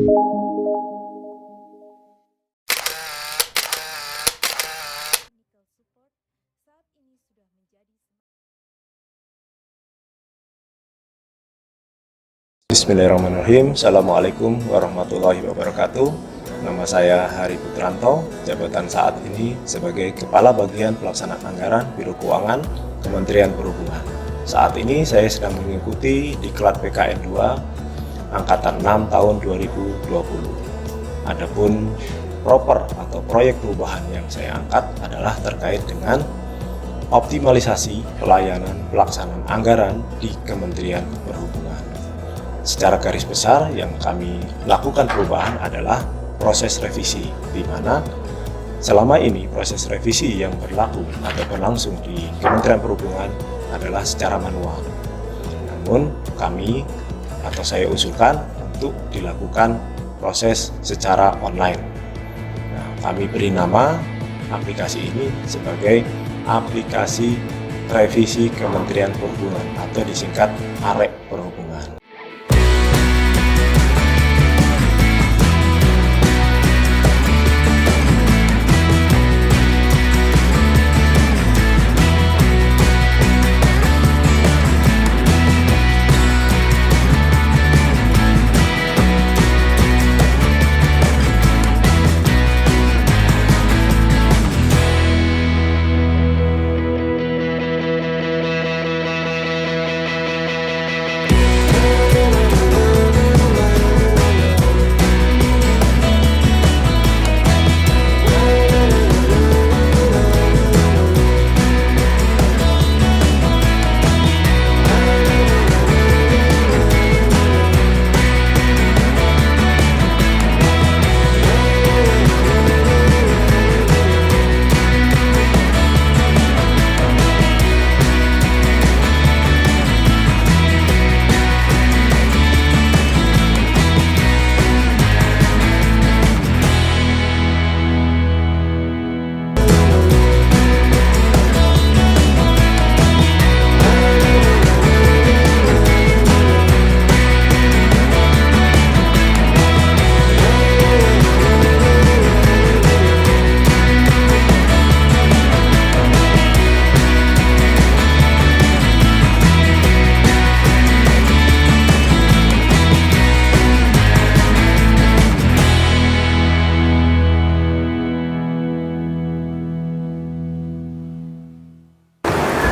Bismillahirrahmanirrahim. Assalamualaikum warahmatullahi wabarakatuh. Nama saya Hari Putranto, jabatan saat ini sebagai Kepala Bagian Pelaksanaan Anggaran Biro Keuangan Kementerian Perhubungan. Saat ini saya sedang mengikuti Diklat PKN 2 Angkatan 6 tahun 2020. Adapun proper atau proyek perubahan yang saya angkat adalah terkait dengan optimalisasi pelayanan pelaksanaan anggaran di Kementerian Perhubungan. Secara garis besar yang kami lakukan perubahan adalah proses revisi, di mana selama ini proses revisi yang berlaku atau berlangsung di Kementerian Perhubungan adalah secara manual. Namun kami atau saya usulkan untuk dilakukan proses secara online. Nah, kami beri nama aplikasi ini sebagai aplikasi revisi Kementerian Perhubungan atau disingkat AREK Perhubungan.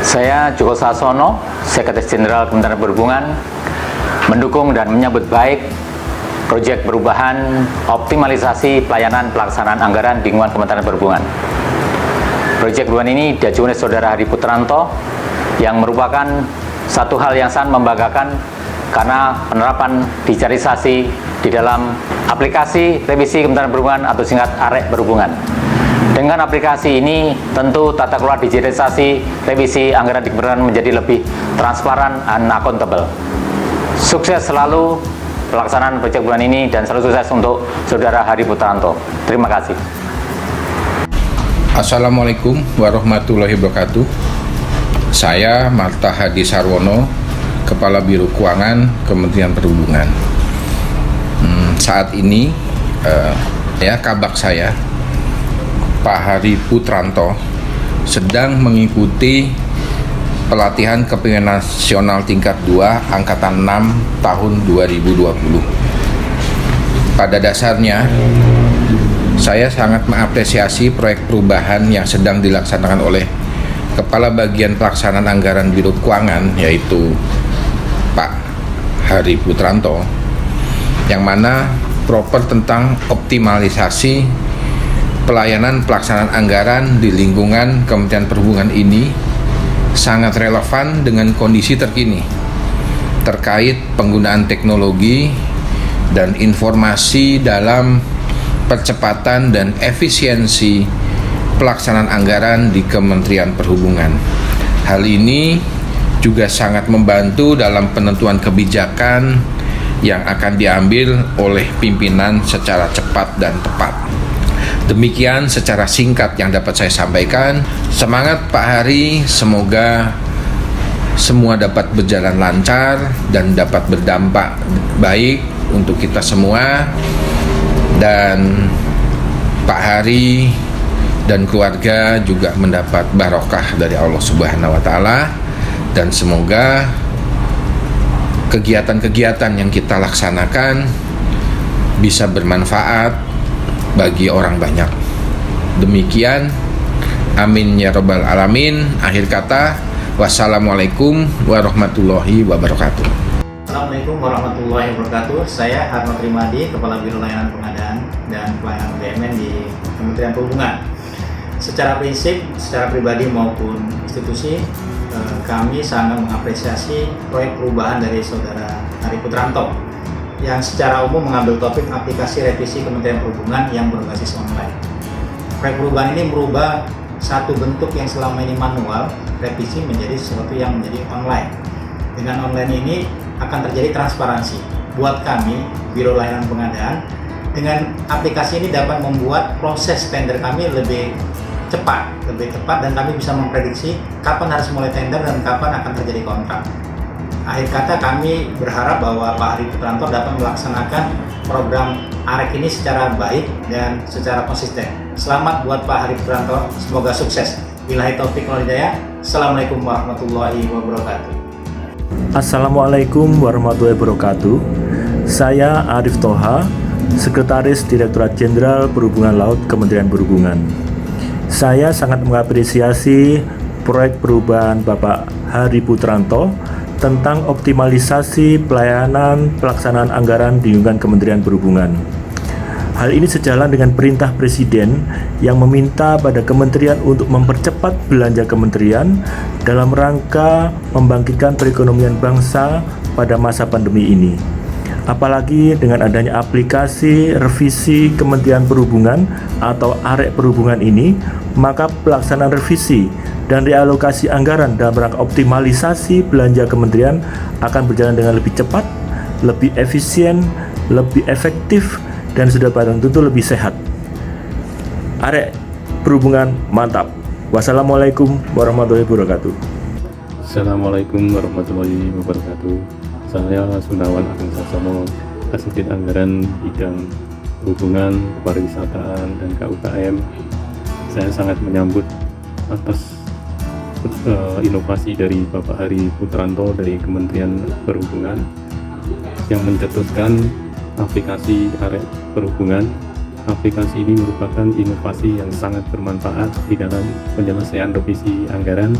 Saya Joko Sasono, Sekretaris Jenderal Kementerian Perhubungan, mendukung dan menyambut baik proyek perubahan optimalisasi pelayanan pelaksanaan anggaran di lingkungan Kementerian Perhubungan. Proyek perubahan ini diajukan oleh Saudara Hari Putranto yang merupakan satu hal yang sangat membanggakan karena penerapan digitalisasi di dalam aplikasi revisi Kementerian Perhubungan atau singkat AREK Perhubungan. Dengan aplikasi ini, tentu tata kelola digitalisasi revisi anggaran di Kementerian menjadi lebih transparan dan akuntabel. Sukses selalu pelaksanaan proyek bulan ini dan selalu sukses untuk Saudara Hari Putranto. Terima kasih. Assalamualaikum warahmatullahi wabarakatuh. Saya Marta Hadi Sarwono, Kepala Biro Keuangan Kementerian Perhubungan. Saat ini kabak saya Pak Hari Putranto sedang mengikuti pelatihan kepemimpinan nasional tingkat 2 Angkatan 6 tahun 2020. Pada dasarnya, saya sangat mengapresiasi proyek perubahan yang sedang dilaksanakan oleh Kepala Bagian Pelaksanaan Anggaran Biro Keuangan, yaitu Pak Hari Putranto, yang mana proper tentang optimalisasi pelayanan pelaksanaan anggaran di lingkungan Kementerian Perhubungan ini sangat relevan dengan kondisi terkini terkait penggunaan teknologi dan informasi dalam percepatan dan efisiensi pelaksanaan anggaran di Kementerian Perhubungan. Hal ini juga sangat membantu dalam penentuan kebijakan yang akan diambil oleh pimpinan secara cepat dan tepat. Demikian secara singkat yang dapat saya sampaikan. Semangat Pak Hari, semoga semua dapat berjalan lancar dan dapat berdampak baik untuk kita semua, dan Pak Hari dan keluarga juga mendapat barokah dari Allah Subhanahu wa Ta'ala, dan semoga kegiatan-kegiatan yang kita laksanakan bisa bermanfaat bagi orang banyak. Demikian, amin ya rabbal alamin. Akhir kata, wassalamualaikum warahmatullahi wabarakatuh. Assalamualaikum warahmatullahi wabarakatuh. Saya Harno Trimadi, Kepala Biro Layanan Pengadaan dan Pelayanan BUMN di Kementerian Perhubungan. Secara prinsip, secara pribadi maupun institusi, kami sangat mengapresiasi proyek perubahan dari Saudara Hari Putranto yang secara umum mengambil topik aplikasi revisi Kementerian Perhubungan yang berbasis online. Proyek perubahan ini merubah satu bentuk yang selama ini manual, revisi menjadi sesuatu yang menjadi online. Dengan online ini akan terjadi transparansi. Buat kami, Biro Layanan Pengadaan, dengan aplikasi ini dapat membuat proses tender kami lebih tepat, dan kami bisa memprediksi kapan harus mulai tender dan kapan akan terjadi kontrak. Akhir kata, kami berharap bahwa Pak Hari Putranto dapat melaksanakan program AREK ini secara baik dan secara konsisten. Selamat buat Pak Hari Putranto, semoga sukses. Billahi taufiq wal hidayah. Assalamualaikum warahmatullahi wabarakatuh. Assalamualaikum warahmatullahi wabarakatuh. Saya Arif Toha, Sekretaris Direktorat Jenderal Perhubungan Laut Kementerian Perhubungan. Saya sangat mengapresiasi proyek perubahan Bapak Hari Putranto tentang optimalisasi pelayanan pelaksanaan anggaran di lingkungan Kementerian Perhubungan. Hal ini sejalan dengan perintah Presiden yang meminta pada kementerian untuk mempercepat belanja kementerian dalam rangka membangkitkan perekonomian bangsa pada masa pandemi ini. Apalagi dengan adanya aplikasi revisi Kementerian Perhubungan atau AREK Perhubungan ini, maka pelaksanaan revisi dan realokasi anggaran dalam rangka optimalisasi belanja kementerian akan berjalan dengan lebih cepat, lebih efisien, lebih efektif, dan sudah barang tentu lebih sehat. AREK Perhubungan mantap. Wassalamualaikum warahmatullahi wabarakatuh. Assalamualaikum warahmatullahi wabarakatuh. Saya Sunawan Agung Sasono, Kasubdit Anggaran Bidang Perhubungan, Pariwisataan, dan KUKM. Saya sangat menyambut atas inovasi dari Bapak Hari Putranto dari Kementerian Perhubungan yang mencetuskan aplikasi AREK Perhubungan. Aplikasi ini merupakan inovasi yang sangat bermanfaat di dalam penyelesaian revisi anggaran,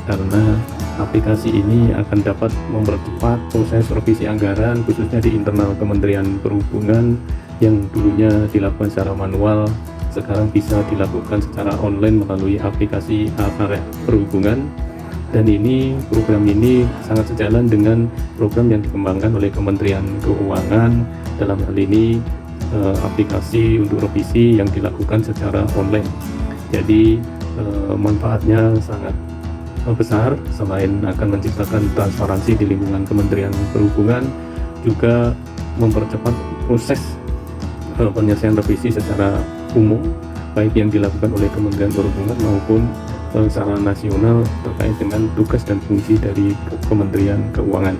karena aplikasi ini akan dapat mempercepat proses revisi anggaran khususnya di internal Kementerian Perhubungan yang dulunya dilakukan secara manual, sekarang bisa dilakukan secara online melalui aplikasi AREK Perhubungan. Dan program ini sangat sejalan dengan program yang dikembangkan oleh Kementerian Keuangan. Dalam hal ini aplikasi untuk revisi yang dilakukan secara online. Jadi manfaatnya sangat besar. Selain akan menciptakan transparansi di lingkungan Kementerian Perhubungan, juga mempercepat proses penyelesaian revisi secara umum, baik yang dilakukan oleh Kementerian Perhubungan maupun secara nasional terkait dengan tugas dan fungsi dari Kementerian Keuangan.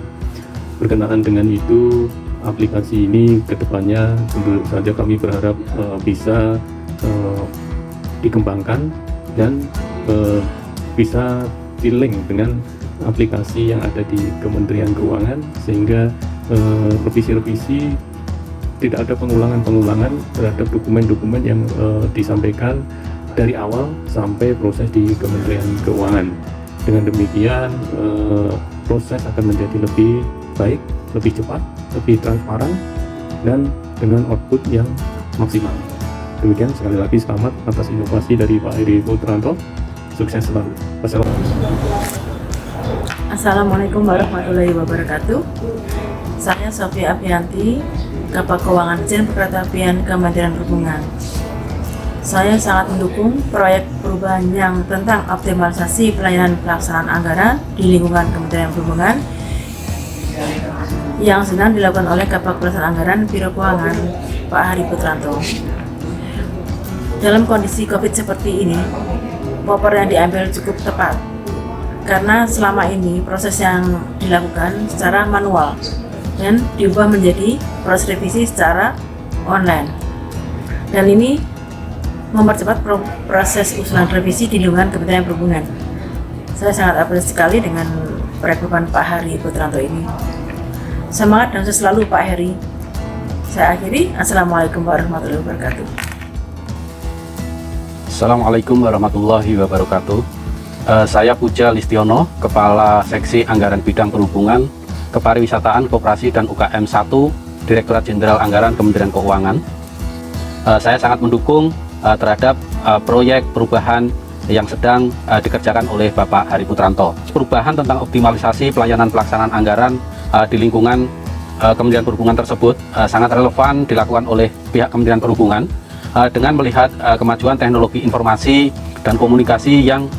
Berkenaan dengan itu, aplikasi ini kedepannya tentu saja kami berharap bisa dikembangkan dan bisa di-link dengan aplikasi yang ada di Kementerian Keuangan, sehingga revisi-revisi tidak ada pengulangan-pengulangan terhadap dokumen-dokumen yang disampaikan dari awal sampai proses di Kementerian Keuangan. Dengan demikian, proses akan menjadi lebih baik, lebih cepat, lebih transparan, dan dengan output yang maksimal. Demikian, sekali lagi selamat atas inovasi dari Pak Hari Putranto. Sukses selalu. Assalamualaikum warahmatullahi wabarakatuh. Saya Sofia Afianti, Kepala Keuangan Dirjen Perkeretaapian Kementerian Perhubungan. Saya sangat mendukung proyek perubahan yang tentang optimalisasi pelayanan pelaksanaan anggaran di lingkungan Kementerian Perhubungan yang sedang dilakukan oleh Kepala Pelaksanaan Anggaran Biro Keuangan Pak Hari Putranto. Dalam kondisi COVID seperti ini, popor yang diambil cukup tepat karena selama ini proses yang dilakukan secara manual dan diubah menjadi proses revisi secara online. Dan ini mempercepat proses usulan revisi di lingkungan Kementerian Perhubungan. Saya sangat apresiasi sekali dengan perekrutan Pak Hari Putranto ini. Semangat dan sukses selalu Pak Heri. Saya akhiri. Assalamualaikum warahmatullahi wabarakatuh. Assalamualaikum warahmatullahi wabarakatuh. Saya Puja Listiono, Kepala Seksi Anggaran Bidang Perhubungan, Kepariwisataan, Koperasi, dan UKM 1, Direktorat Jenderal Anggaran Kementerian Keuangan. Saya sangat mendukung terhadap proyek perubahan yang sedang dikerjakan oleh Bapak Hari Putranto. Perubahan tentang optimalisasi pelayanan pelaksanaan anggaran di lingkungan Kementerian Perhubungan tersebut sangat relevan dilakukan oleh pihak Kementerian Perhubungan dengan melihat kemajuan teknologi informasi dan komunikasi yang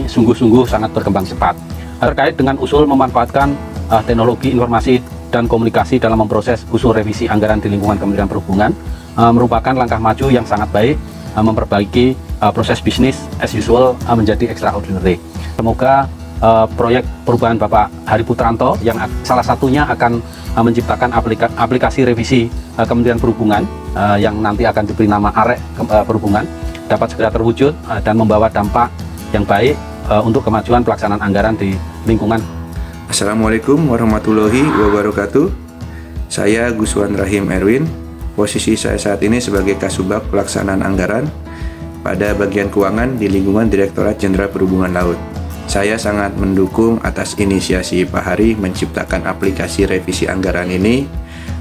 sungguh-sungguh sangat berkembang cepat. Terkait dengan usul memanfaatkan teknologi informasi dan komunikasi dalam memproses usul revisi anggaran di lingkungan Kementerian Perhubungan merupakan langkah maju yang sangat baik, memperbaiki proses bisnis as usual menjadi extraordinary. Semoga proyek perubahan Bapak Hari Putranto yang salah satunya akan menciptakan aplikasi revisi Kementerian Perhubungan yang nanti akan diberi nama AREK Perhubungan dapat segera terwujud dan membawa dampak yang baik untuk kemajuan pelaksanaan anggaran di lingkungan. Assalamualaikum warahmatullahi wabarakatuh. Saya Guswan Rahim Erwin. Posisi saya saat ini sebagai Kasubag Pelaksanaan Anggaran pada bagian keuangan di lingkungan Direktorat Jenderal Perhubungan Laut. Saya sangat mendukung atas inisiasi Pak Hari menciptakan aplikasi revisi anggaran ini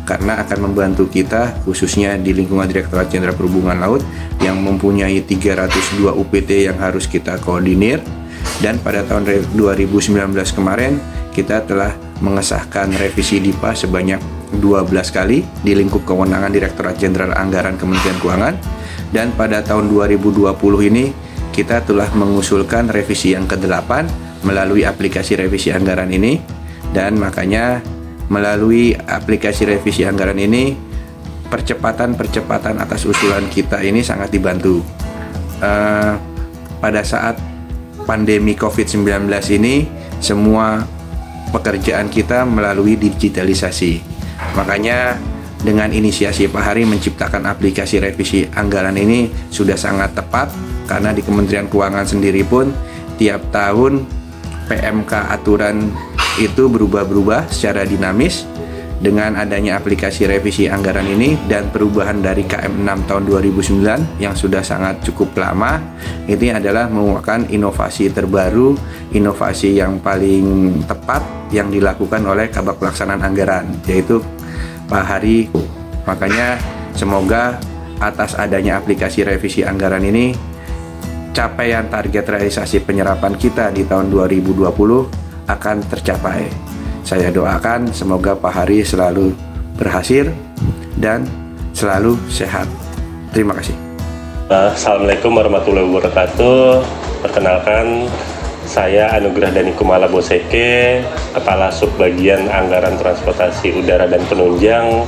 karena akan membantu kita khususnya di lingkungan Direktorat Jenderal Perhubungan Laut yang mempunyai 302 UPT yang harus kita koordinir, dan pada tahun 2019 kemarin kita telah mengesahkan revisi DIPA sebanyak 12 kali di lingkup kewenangan Direktorat Jenderal Anggaran Kementerian Keuangan, dan pada tahun 2020 ini kita telah mengusulkan revisi yang ke-8 melalui aplikasi revisi anggaran ini, dan makanya melalui aplikasi revisi anggaran ini percepatan atas usulan kita ini sangat dibantu. Pada saat pandemi COVID-19 ini semua pekerjaan kita melalui digitalisasi. Makanya dengan inisiasi Pak Hari menciptakan aplikasi revisi anggaran ini sudah sangat tepat, karena di Kementerian Keuangan sendiri pun tiap tahun PMK aturan itu berubah-berubah secara dinamis. Dengan adanya aplikasi revisi anggaran ini dan perubahan dari KM 6 tahun 2009 yang sudah sangat cukup lama, ini adalah merupakan inovasi terbaru, inovasi yang paling tepat yang dilakukan oleh Kabag Pelaksanaan Anggaran, yaitu Pak Hari. Makanya semoga atas adanya aplikasi revisi anggaran ini capaian target realisasi penyerapan kita di tahun 2020 akan tercapai. Saya doakan semoga Pak Hari selalu berhasil dan selalu sehat. Terima kasih. Assalamualaikum warahmatullahi wabarakatuh. Perkenalkan, saya Anugrah Dani Kumala Boseke, Kepala Subbagian Anggaran Transportasi Udara dan Penunjang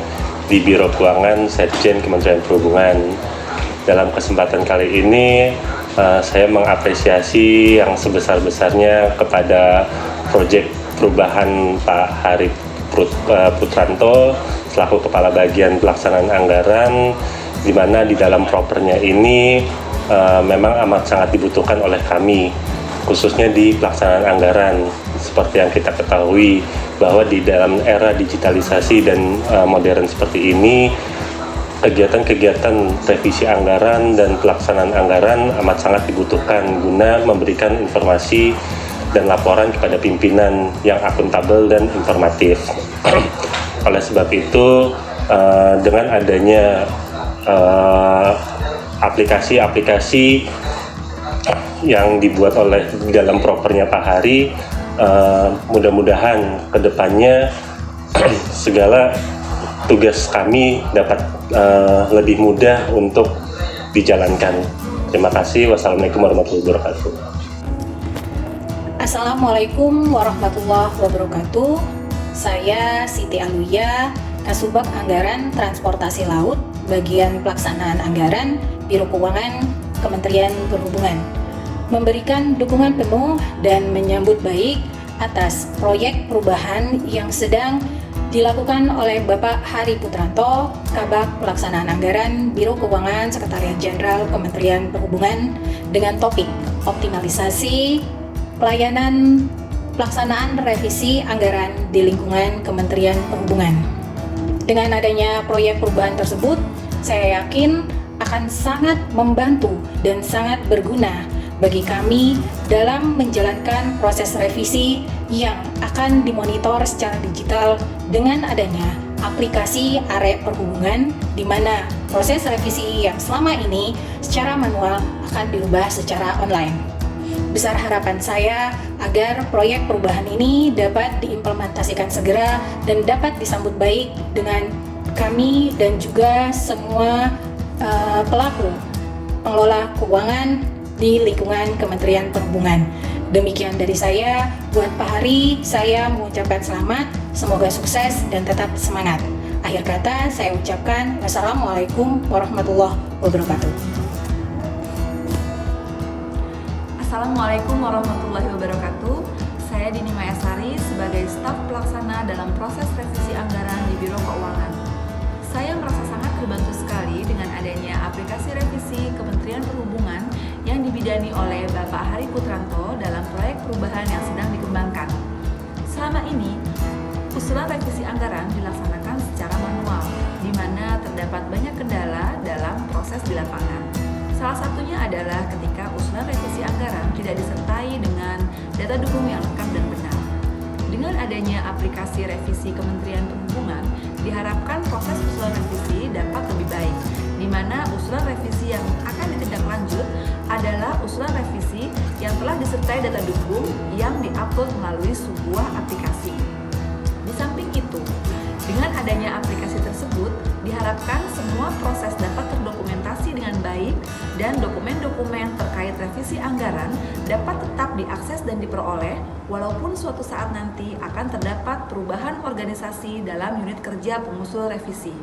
di Biro Keuangan Setjen Kementerian Perhubungan. Dalam kesempatan kali ini, saya mengapresiasi yang sebesar-besarnya kepada proyek perubahan Pak Hari Putranto selaku Kepala Bagian Pelaksanaan Anggaran, di mana di dalam propernya ini memang amat sangat dibutuhkan oleh kami, khususnya di pelaksanaan anggaran. Seperti yang kita ketahui bahwa di dalam era digitalisasi dan modern seperti ini, kegiatan-kegiatan revisi anggaran dan pelaksanaan anggaran amat sangat dibutuhkan guna memberikan informasi dan laporan kepada pimpinan yang akuntabel dan informatif. Oleh sebab itu, dengan adanya aplikasi-aplikasi yang dibuat oleh dalam propernya Pak Hari, mudah-mudahan kedepannya segala tugas kami dapat lebih mudah untuk dijalankan. Terima kasih. Wassalamualaikum warahmatullahi wabarakatuh. Assalamualaikum warahmatullahi wabarakatuh. Saya Siti Aluya, Kasubag Anggaran Transportasi Laut, Bagian Pelaksanaan Anggaran, Biro Keuangan Kementerian Perhubungan, memberikan dukungan penuh dan menyambut baik atas proyek perubahan yang sedang dilakukan oleh Bapak Hari Putranto, Kabag Pelaksanaan Anggaran Biro Keuangan Sekretariat Jenderal Kementerian Perhubungan dengan topik optimalisasi pelayanan pelaksanaan revisi anggaran di lingkungan Kementerian Perhubungan. Dengan adanya proyek perubahan tersebut, saya yakin akan sangat membantu dan sangat berguna bagi kami dalam menjalankan proses revisi yang akan dimonitor secara digital dengan adanya aplikasi ARE Perhubungan, di mana proses revisi yang selama ini secara manual akan dirubah secara online. Besar harapan saya agar proyek perubahan ini dapat diimplementasikan segera dan dapat disambut baik dengan kami dan juga semua pelaku pengelola keuangan di lingkungan Kementerian Perhubungan. Demikian dari saya. Buat Pak Hari, saya mengucapkan selamat, semoga sukses dan tetap semangat. Akhir kata, saya ucapkan wassalamualaikum warahmatullahi wabarakatuh. Assalamualaikum warahmatullahi wabarakatuh. Saya Dini Mayasari sebagai staf pelaksana dalam proses revisi anggaran di Biro Keuangan. Saya merasa sangat terbantu sekali dengan adanya aplikasi revisi Kementerian Perhubungan yang dibidani oleh Bapak Hari Putranto dalam proyek perubahan yang sedang dikembangkan. Selama ini, usulan revisi anggaran dilaksanakan secara manual, di mana terdapat banyak kendala dalam proses di lapangan. Salah satunya adalah ketika usulan revisi anggaran tidak disertai dengan data dukung yang lengkap dan benar. Dengan adanya aplikasi revisi Kementerian Perhubungan, diharapkan proses usulan revisi dapat lebih baik, di mana usulan revisi yang akan ditindaklanjut adalah usulan revisi yang telah disertai data dukung yang diupload melalui sebuah aplikasi. Di samping itu, dengan adanya aplikasi tersebut, diharapkan semua proses dapat terdokumentasi dengan baik dan dokumen-dokumen terkait revisi anggaran dapat tetap diakses dan diperoleh walaupun suatu saat nanti akan terdapat perubahan organisasi dalam unit kerja pengusul revisi.